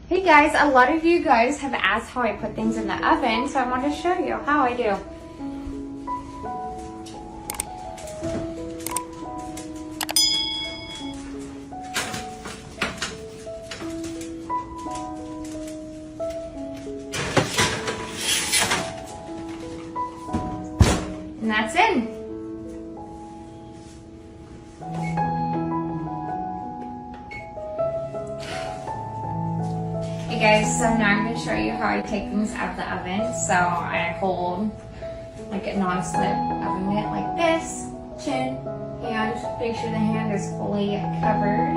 Hey guys, a lot of you guys have asked how I put things in the oven, so I want to show you how I do. And that's it. Hey guys, so now I'm going to show you how I take things out of the oven. So I hold like a non-slip oven mitt like this, chin, and make sure the hand is fully covered.